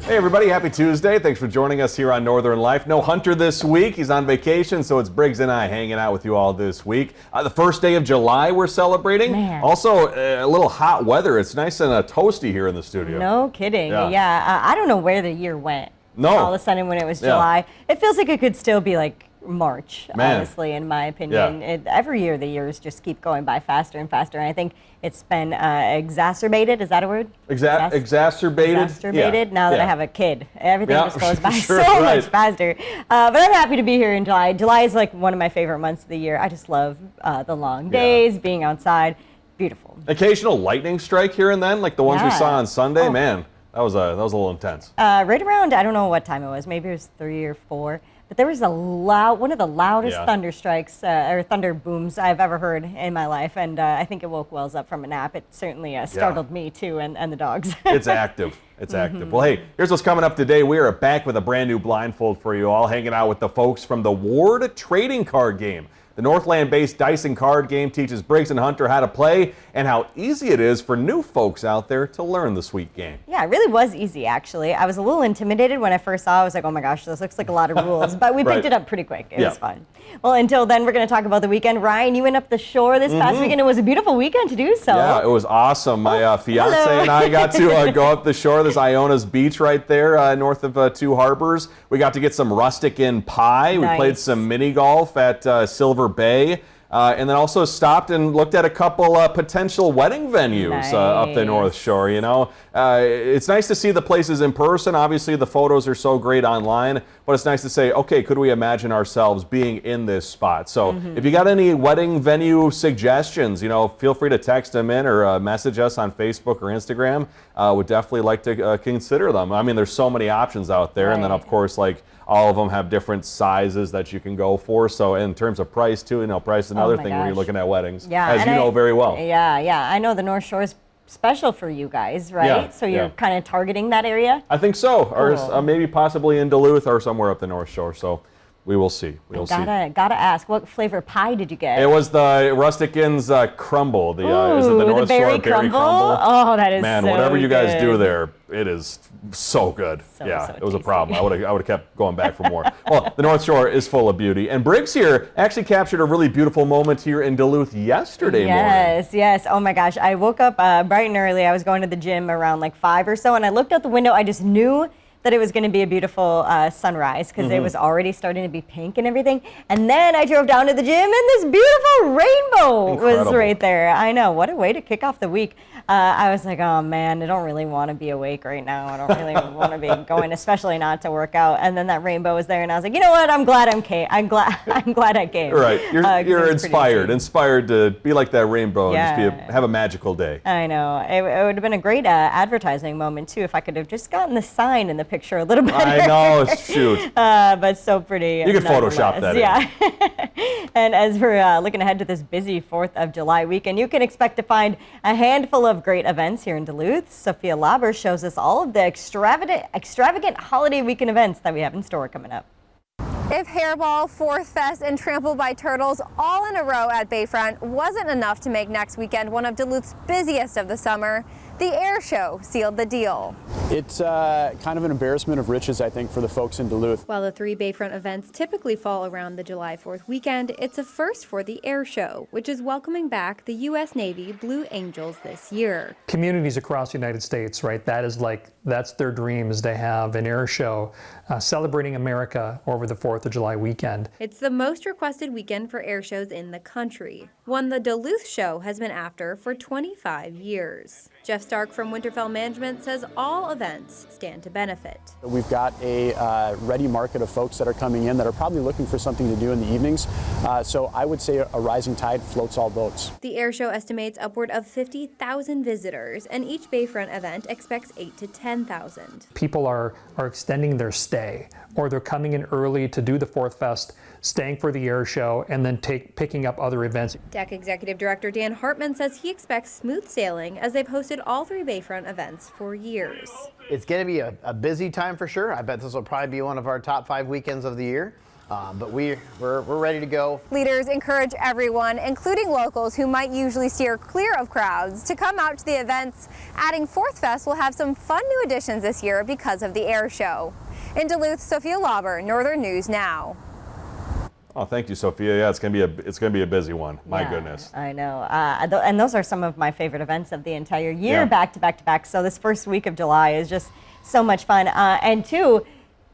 Hey everybody, happy Tuesday. Thanks for joining us here on Northern Life. No Hunter this week. He's on vacation, so it's Briggs and I hanging out with you all this week. The first day of July we're celebrating. Man. Also, a little hot weather. It's nice and toasty here in the studio. No kidding. Yeah. Yeah, I don't know where the year went. No. All of a sudden when it was July. It feels like it could still be like March, Man. honestly, in my opinion. Every year the years just keep going by faster and faster. And I think it's been exacerbated. Is that a word? Exacerbated? Exacerbated now that I have a kid. Everything just goes by Sure, so right. much faster. But I'm happy to be here in July. July is like one of my favorite months of the year. I just love the long days, being outside. Beautiful. Occasional lightning strike here and then, like the ones we Yeah. saw on Sunday. Oh. Man, that was a little intense. Right around, I don't know what time it was, maybe it was 3 or 4, but there was one of the loudest thunder strikes or thunder booms I've ever heard in my life, and I think it woke Wells up from a nap. It certainly startled me too, and the dogs. It's active. It's active. Well, hey, here's what's coming up today. We are back with a brand new blindfold for you all, hanging out with the folks from the Ward Trading Card Game. The Northland-based Dyson card game teaches Briggs and Hunter how to play and how easy it is for new folks out there to learn the sweet game. Yeah, it really was easy, actually. I was a little intimidated when I first saw it. I was like, oh my gosh, this looks like a lot of rules. But we picked it up pretty quick. It was fun. Well, until then, we're going to talk about the weekend. Ryan, you went up the shore this past weekend. It was a beautiful weekend to do so. Yeah, it was awesome. My fiance and I got to go up the shore. There's Iona's Beach right there north of Two Harbors. We got to get some rustic inn pie. We played some mini golf at Silver Bay. And then also stopped and looked at a couple potential wedding venues up the North Shore. You know, it's nice to see the places in person. Obviously, the photos are so great online, but it's nice to say, okay, could we imagine ourselves being in this spot? So if you got any wedding venue suggestions, you know, feel free to text them in or message us on Facebook or Instagram. Would definitely like to consider them. I mean, there's so many options out there. And then, of course, like, all of them have different sizes that you can go for. So in terms of price too, you know, price is another thing when you're looking at weddings, as you know very well. Yeah. I know the North Shore is special for you guys, right? Yeah, so you're kind of targeting that area? I think so, or maybe possibly in Duluth or somewhere up the North Shore. So we will see. Gotta ask, what flavor pie did you get? It was the Rustic Inn's crumble. Is it the North Shore berry crumble? Oh, that is man, so whatever you guys good. do there, it is so good. So it was a problem. I would have kept going back for more. Well, the North Shore is full of beauty, and Briggs here actually captured a really beautiful moment here in Duluth yesterday morning. Yes. Oh my gosh, I woke up bright and early. I was going to the gym around like 5 or so, and I looked out the window. I just knew that it was going to be a beautiful sunrise because it was already starting to be pink and everything. And then I drove down to the gym and this beautiful rainbow was right there. I know, what a way to kick off the week. I was like, oh man, I don't really want to be awake right now. I don't really want to be going, especially not to work out. And then that rainbow was there and I was like, you know what? I'm glad I'm glad I came. Right, you're inspired to be like that rainbow and just have a magical day. I know. It would have been a great advertising moment too if I could have just gotten the sign in the picture a little better. I know, shoot. But so pretty. You can Photoshop that in. And as we're looking ahead to this busy 4th of July weekend, you can expect to find a handful of great events here in Duluth. Sophia Lauber shows us all of the extravagant holiday weekend events that we have in store coming up. If Hairball, Fourth Fest, and Trampled by Turtles all in a row at Bayfront wasn't enough to make next weekend one of Duluth's busiest of the summer, the air show sealed the deal. It's kind of an embarrassment of riches, I think, for the folks in Duluth. While the 3 Bayfront events typically fall around the July 4th weekend, it's a first for the air show, which is welcoming back the U.S. Navy Blue Angels this year. Communities across the United States, right? That's their dream, is to have an air show celebrating America over the 4th of July weekend. It's the most requested weekend for air shows in the country, one the Duluth show has been after for 25 years. Jeff Stark from Winterfell Management says all events stand to benefit. We've got a ready market of folks that are coming in that are probably looking for something to do in the evenings. So I would say a rising tide floats all boats. The air show estimates upward of 50,000 visitors, and each Bayfront event expects 8,000 to 10,000. People are extending their stay, or they're coming in early to do the Fourth Fest, staying for the air show, and then picking up other events. DEC Executive Director Dan Hartman says he expects smooth sailing as they've hosted all 3 Bayfront events for years. It's going to be a busy time for sure. I bet this will probably be one of our top 5 weekends of the year. But we're ready to go. Leaders encourage everyone, including locals who might usually steer clear of crowds, to come out to the events, adding Fourth Fest will have some fun new additions this year because of the air show. In Duluth, Sophia Lauber, Northern News Now. Oh, thank you, Sophia. Yeah, it's gonna be a busy one. My Yeah, goodness. I know. And those are some of my favorite events of the entire year, Yeah. back to back to back. So this first week of July is just so much fun. And two,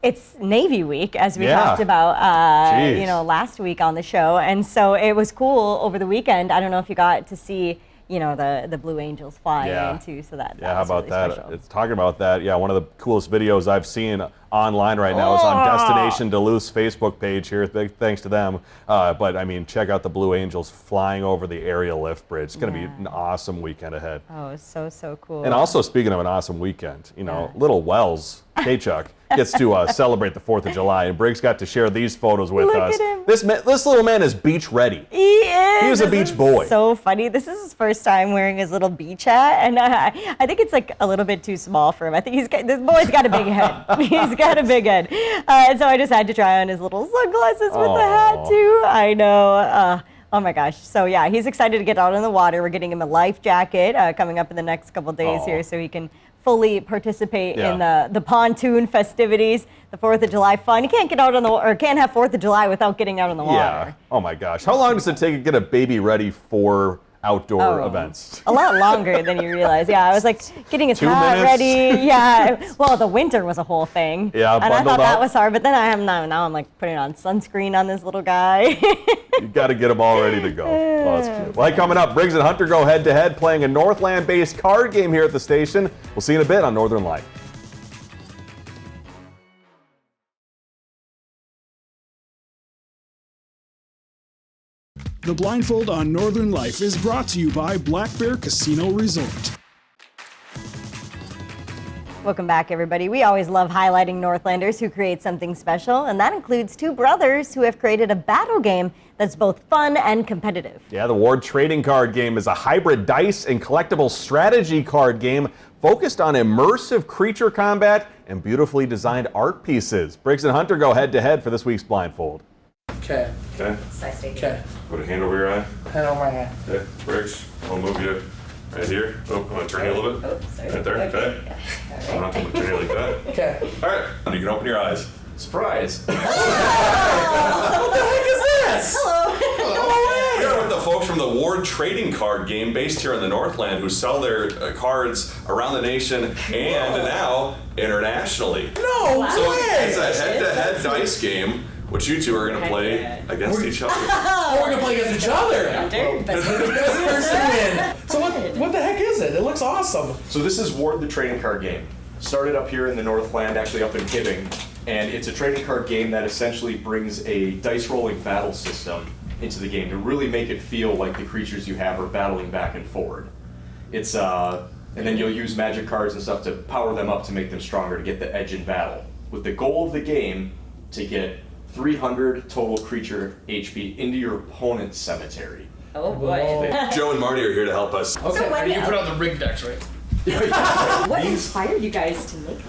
it's Navy Week, as we Yeah. talked about, Jeez. last week on the show. And so it was cool over the weekend. I don't know if you got to see, the Blue Angels fly Yeah. in too. So that Yeah, how was about really that? special. It's talking about that. Yeah, one of the coolest videos I've seen online right now is on Destination Duluth's Facebook page here. Big thanks to them. But I mean, check out the Blue Angels flying over the aerial lift bridge. It's going to be an awesome weekend ahead. Oh, it's so cool. And also, speaking of an awesome weekend, Little Wells, Kachuk, gets to celebrate the 4th of July, and Briggs got to share these photos with Look us. at him. This little man is beach ready. He is. He was a This beach is boy. So funny. This is his first time wearing his little beach hat, and I think it's like a little bit too small for him. I think this boy's got a big head. He's got a big head. And so I just had to try on his little sunglasses with the hat too. I know. Oh my gosh. So yeah, he's excited to get out in the water. We're getting him a life jacket coming up in the next couple days here, so he can fully participate in the pontoon festivities, the 4th of July fun. You can't get out on can't have 4th of July without getting out on the water. Yeah. Oh my gosh. How long does it take to get a baby ready for outdoor events? A lot longer than you realize. Yeah, I was like getting his 2 hat minutes? ready. Yeah. Well, the winter was a whole thing. Yeah, and I bundled thought that up. was hard, but then now I'm like putting on sunscreen on this little guy. You got to get them all ready to go. Oh, that's cute. Well, coming up, Briggs and Hunter go head-to-head playing a Northland-based card game here at the station. We'll see you in a bit on Northern Light. The Blindfold on Northern Life is brought to you by Black Bear Casino Resort. Welcome back, everybody. We always love highlighting Northlanders who create something special, and that includes two brothers who have created a battle game that's both fun and competitive. Yeah, the Ward Trading Card Game is a hybrid dice and collectible strategy card game focused on immersive creature combat and beautifully designed art pieces. Briggs and Hunter go head-to-head for this week's Blindfold. Okay. Okay. Okay. Put a hand over your eye. Hand on my hand. Okay. Briggs, I'll move you right here. Oh, I'm going to turn you a little bit. Right there. Okay. I'm not going to turn you like that. Okay. All right. You can open your eyes. Surprise. What the heck is this? We are with the folks from the Ward Trading Card Game based here in the Northland who sell their cards around the nation and now internationally. No So way! it's a head-to-head dice game, which you two are going to play against each other. Oh, we're gonna play against each other. Best person win. So what the heck is it? It looks awesome. So this is Ward the Trading Card Game. Started up here in the Northland, actually up in Hibbing, and it's a trading card game that essentially brings a dice rolling battle system into the game to really make it feel like the creatures you have are battling back and forward. It's and then you'll use magic cards and stuff to power them up to make them stronger to get the edge in battle. With the goal of the game to get 300 total creature HP into your opponent's cemetery. Oh boy. Joe and Marty are here to help us. Okay. You put out the rig decks, right? What inspired you guys to make this?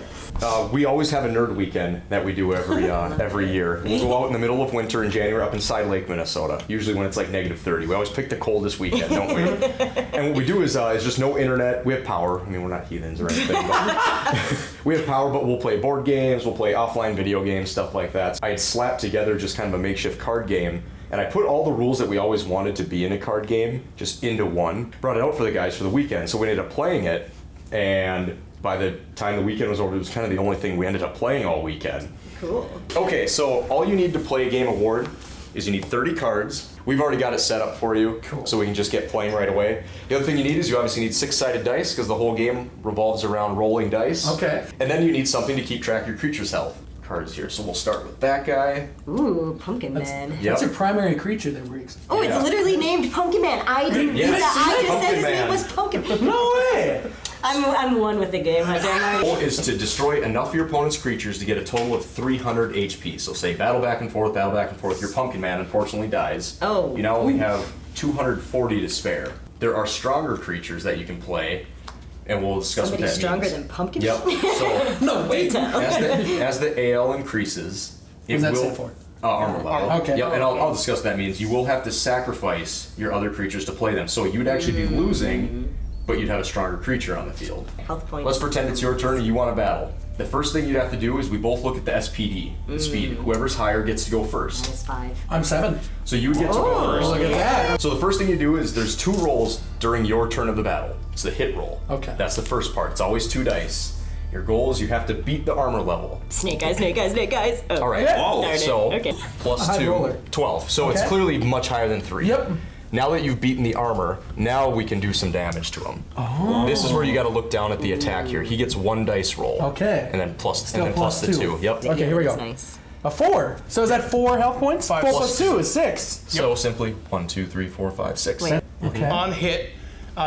We always have a nerd weekend that we do every year. We'll go out in the middle of winter in January up inside Lake Minnesota, usually when it's like -30. We always pick the coldest weekend, don't we? And what we do is just no internet. We have power. I mean, we're not heathens or anything, but we have power, but we'll play board games, we'll play offline video games, stuff like that. I had slapped together just kind of a makeshift card game, and I put all the rules that we always wanted to be in a card game just into one, brought it out for the guys for the weekend. So we ended up playing it, and by the time the weekend was over, it was kind of the only thing we ended up playing all weekend. Cool. Okay, so all you need to play a game of Ward is you need 30 cards. We've already got it set up for you, so we can just get playing right away. The other thing you need is you obviously need 6-sided dice, because the whole game revolves around rolling dice. Okay. And then you need something to keep track of your creature's health. Cards here, so we'll start with that guy. Ooh, Pumpkin Man. Yep. That's your primary creature that breaks. Oh, it's literally named Pumpkin Man. I didn't Yes. do that. I just said his Pumpkin name Man. was Pumpkin. No way! I'm one with the game, Hunter. The goal is to destroy enough of your opponent's creatures to get a total of 300 HP. So say battle back and forth, your Pumpkin Man unfortunately dies. Oh. You now only have 240 to spare. There are stronger creatures that you can play, and we'll discuss Somebody what that stronger means. than Pumpkin? Yep. So No way! as the AL increases, What does that stand for? Armor level. Okay. Yep, and I'll discuss what that means. You will have to sacrifice your other creatures to play them. So you'd actually be losing, but you'd have a stronger creature on the field. Health points. Let's pretend it's your turn and you want to battle. The first thing you'd have to do is we both look at the SPD, the speed. Whoever's higher gets to go first. -5. I'm 7. So you get to go first. Look at that. So the first thing you do is there's 2 rolls during your turn of the battle. It's the hit roll. Okay. That's the first part. It's always 2 dice. Your goal is you have to beat the armor level. Snake eyes, snake eyes, snake eyes. Oh. All right. Darn it. So Okay. plus High 2, roller. 12. So it's Okay. clearly much higher than 3. Yep. Now that you've beaten the armor, now we can do some damage to him. Oh. This is where you got to look down at the attack here. He gets 1 dice roll. Okay. And then plus Still plus the two. 2. Yep. Okay, here we go. That's nice. A 4. So is that 4 health points? 4 plus 2 is 6. So simply 1, 2, 3, 4, 5, 6. Wait. Okay. On hit,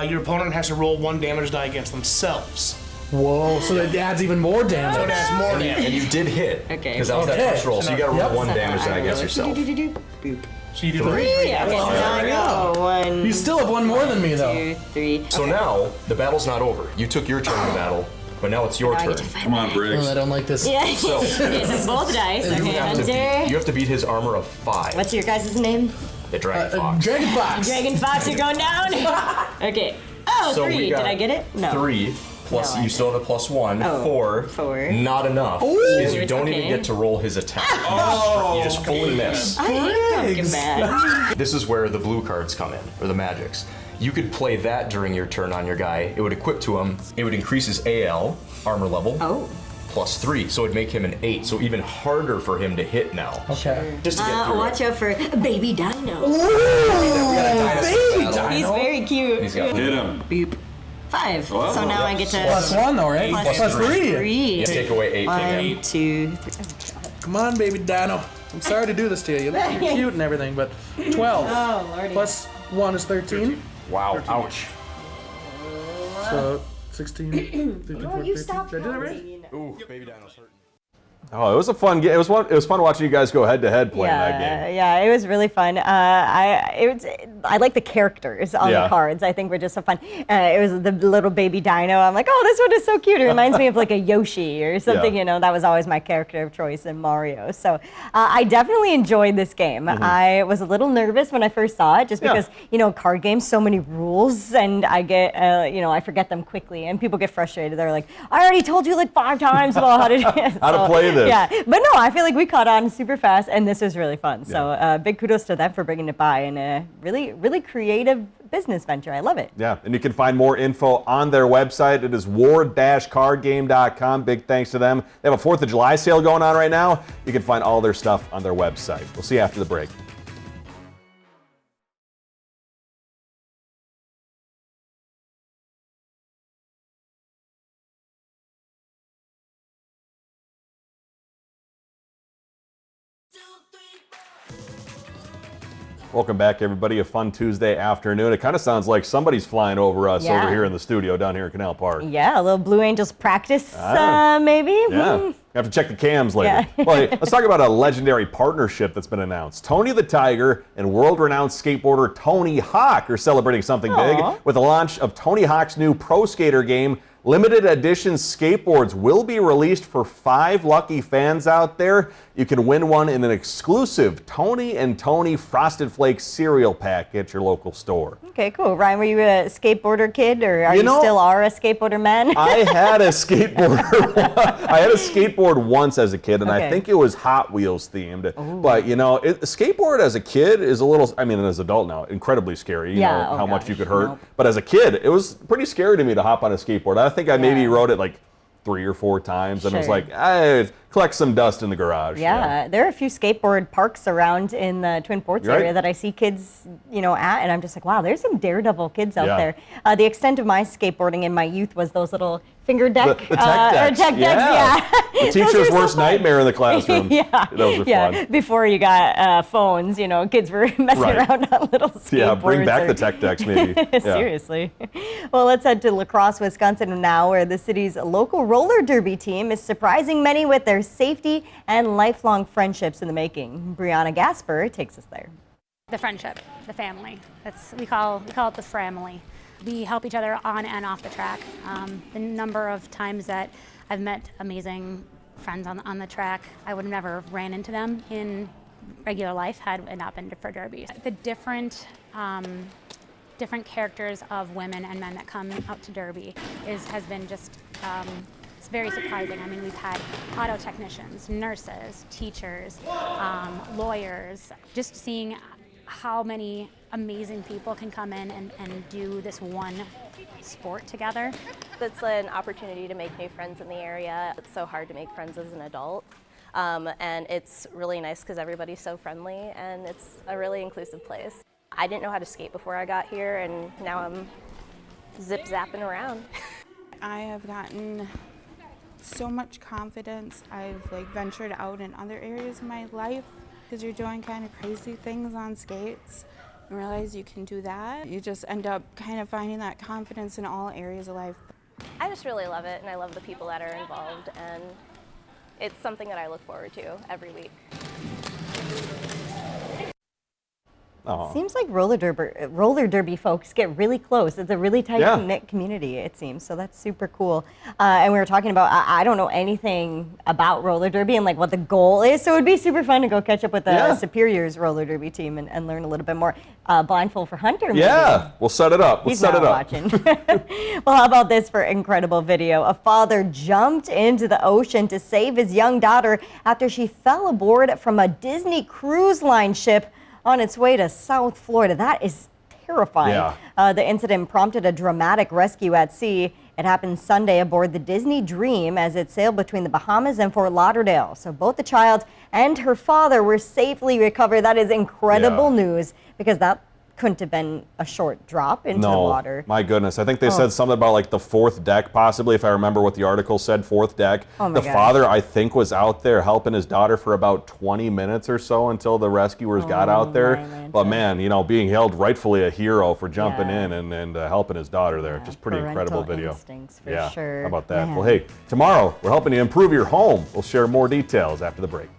your opponent has to roll 1 damage die against themselves. Whoa, so that adds even more So it damage. has more And damage. you did hit. Okay. Because that was Okay. that first roll. So you got to roll Yep. 1 damage die against yourself. Boop. So you do 3. Okay, so now I go. 1, You still have 1 more than me, though. 2, 3. So now the battle's not over. You took your turn in battle, but now it's your Now I turn. get to fight Come on, back. Briggs. Oh, I don't like this. Yeah. So- Okay, so both dice. You Okay, have, to beat, Hunter. you have to beat his armor of 5. What's your guys' name? The Dragon Fox. Dragon Fox. Dragon Fox, you're going down. Okay. Oh, So 3. we got Did I get it? No. 3 plus No, I you still have a plus 1. Oh, 4. 4. Not enough. Because you don't even Okay. get to roll his attack. You just fully miss. I hate pumpkin man. This is where the blue cards come in, or the magics. You could play that during your turn on your guy. It would equip to him. It would increase his AL, armor level, Oh. plus 3. So it'd make him an 8. So even harder for him to hit now. Okay. Just to get through Watch it. out for Baby Dino. Baby He's Dino. very cute. He's got Hit him. Boop. 5. So now I get to Plus 1 though, right? plus 3. 3. You take away 8 from him. 1, 2, 3. Come on, baby Dino. I'm sorry to do this to you. You're cute and everything, but 12 Oh, Lordy. plus 1 is 13. Wow. Ouch. So 16, 15, 14, You 15. stop Did I do that right? counting. Ooh, baby dino's hurting. Oh, it was a fun game. It was fun watching you guys go head to head playing that game. Yeah, it was really fun. I like the characters on Yeah. the cards. I think were just so fun. It was the little baby dino. I'm like, oh, this one is so cute. It reminds me of like a Yoshi or something. Yeah. You know, that was always my character of choice in Mario. So I definitely enjoyed this game. I was a little nervous when I first saw it, just Yeah. because you know, card games, so many rules, and I get I forget them quickly, and people get frustrated. They're like, I already told you like 5 times about how to How to play this. Yeah, but no, I feel like we caught on super fast, and this was really fun. So big kudos to them for bringing it by, and a really, really creative business venture. I love it. Yeah, and you can find more info on their website. It is ward-cardgame.com. Big thanks to them. They have a 4th of July sale going on right now. You can find all their stuff on their website. We'll see you after the break. Welcome back, everybody. A fun Tuesday afternoon. It kind of sounds like somebody's flying over us Yeah. over here in the studio down here in Canal Park. Yeah, a little Blue Angels practice, maybe. Yeah. Have to check the cams later. Yeah. Well, hey, let's talk about a legendary partnership that's been announced. Tony the Tiger and world-renowned skateboarder Tony Hawk are celebrating something Aw. big with the launch of Tony Hawk's new Pro Skater game. Limited edition skateboards will be released for 5 lucky fans out there. You can win one in an exclusive Tony and Tony Frosted Flakes cereal pack at your local store. Okay, cool. Ryan, were you a skateboarder kid, or are you know, still a skateboarder man? I had a skateboard. I had a skateboard once as a kid, and I Okay. think it was Hot Wheels themed. But you know, a skateboard as a kid is a little. I mean, as an adult now, incredibly scary. You Yeah, know oh how much gosh, you could hurt. nope. But as a kid, it was pretty scary to me to hop on a skateboard. I think I maybe Yeah. rode it like 3 or 4 times, and it was Sure. like, collect some dust in the garage. Yeah, there are a few skateboard parks around in the Twin Ports You're right. area that I see kids, at, and I'm just like, wow, there's some daredevil kids out Yeah. there. The extent of my skateboarding in my youth was those little finger deck, The tech decks. or tech decks, yeah. The Those teacher's were so worst fun. nightmare in the classroom. Yeah, Those are yeah. fun. Before you got phones, kids were messing Right. around on little skateboards. Yeah, bring back or- the tech decks, maybe. Yeah. Seriously. Well, let's head to La Crosse, Wisconsin now, where the city's local roller derby team is surprising many with their safety and lifelong friendships in the making. Brianna Gasper takes us there. The friendship, the family. We call it the family. We help each other on and off the track. The number of times that I've met amazing friends on the track, I would have never ran into them in regular life had it not been for Derby. The different characters of women and men that come out to Derby has been just it's very surprising. I mean, we've had auto technicians, nurses, teachers, lawyers. Just seeing how many amazing people can come in and do this one sport together. It's an opportunity to make new friends in the area. It's so hard to make friends as an adult. And it's really nice because everybody's so friendly and it's a really inclusive place. I didn't know how to skate before I got here, and now I'm zip-zapping around. I have gotten so much confidence. I've ventured out in other areas of my life because you're doing kind of crazy things on skates and realize you can do that. You just end up kind of finding that confidence in all areas of life. I just really love it, and I love the people that are involved, and it's something that I look forward to every week. Seems like roller derby folks get really close. It's a really tight-knit community, it seems, so that's super cool. And we were talking about, I don't know anything about roller derby and what the goal is, so it would be super fun to go catch up with the Superior's roller derby team and learn a little bit more. Blindfold for Hunter, maybe. Yeah, we'll set it up. He's not watching. Well, how about this for incredible video? A father jumped into the ocean to save his young daughter after she fell aboard from a Disney Cruise Line ship on its way to South Florida. That is terrifying. Yeah. The incident prompted a dramatic rescue at sea. It happened Sunday aboard the Disney Dream as it sailed between the Bahamas and Fort Lauderdale. So both the child and her father were safely recovered. That is incredible news, because that couldn't have been a short drop into the water. My goodness. I think they said something about the fourth deck, possibly, if I remember what the article said, fourth deck. The father, I think, was out there helping his daughter for about 20 minutes or so until the rescuers got out there. But man, being hailed rightfully a hero for jumping in and helping his daughter there. Just pretty incredible video. For sure. How about that? Man. Well, hey, tomorrow we're helping you improve your home. We'll share more details after the break.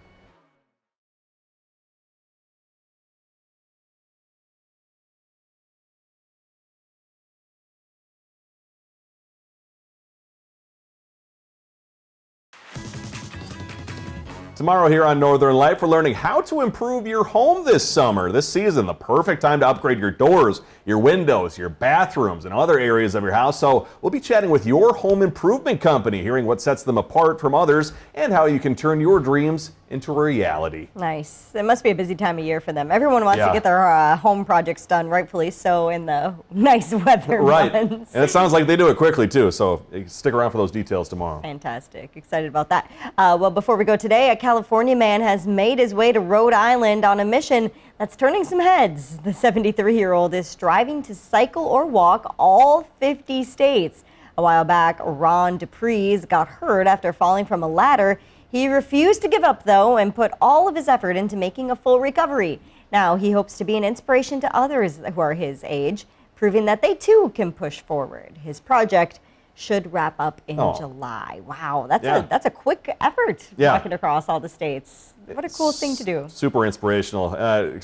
Tomorrow here on Northern Life, we're learning how to improve your home this summer. This season, the perfect time to upgrade your doors, your windows, your bathrooms, and other areas of your house. So we'll be chatting with your home improvement company, hearing what sets them apart from others and how you can turn your dreams into reality. Nice. It must be a busy time of year for them. Everyone wants to get their home projects done, rightfully so, in the nice weather months. And it sounds like they do it quickly too, so stick around for those details tomorrow. Fantastic. Excited about that. Well, before we go today, a California man has made his way to Rhode Island on a mission that's turning some heads. The 73-year-old is striving to cycle or walk all 50 states. A while back, Ron DePries got hurt after falling from a ladder. He refused to give up, though, and put all of his effort into making a full recovery. Now, he hopes to be an inspiration to others who are his age, proving that they, too, can push forward. His project should wrap up in July. Wow, that's a quick effort, walking across all the states. What a cool thing to do. Super inspirational.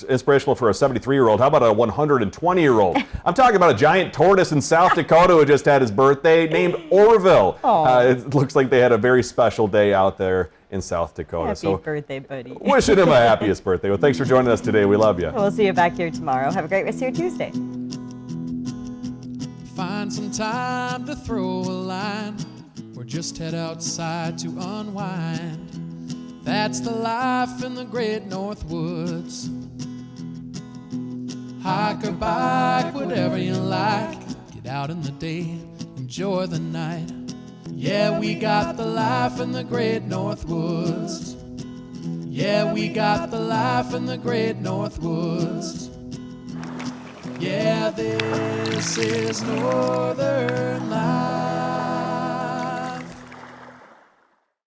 Inspirational for a 73-year-old. How about a 120-year-old? I'm talking about a giant tortoise in South Dakota who just had his birthday, named Orville. It looks like they had a very special day out there in South Dakota. Happy birthday, buddy. Wishing him a happiest birthday. Well, thanks for joining us today. We love you. We'll see you back here tomorrow. Have a great rest of your Tuesday. Find some time to throw a line, or just head outside to unwind. That's the life in the great North Woods. Hike or bike, whatever you like. Get out in the day, enjoy the night. Yeah, we got the life in the great North Woods. Yeah, we got the life in the great North Woods. Yeah, this is Northern Life.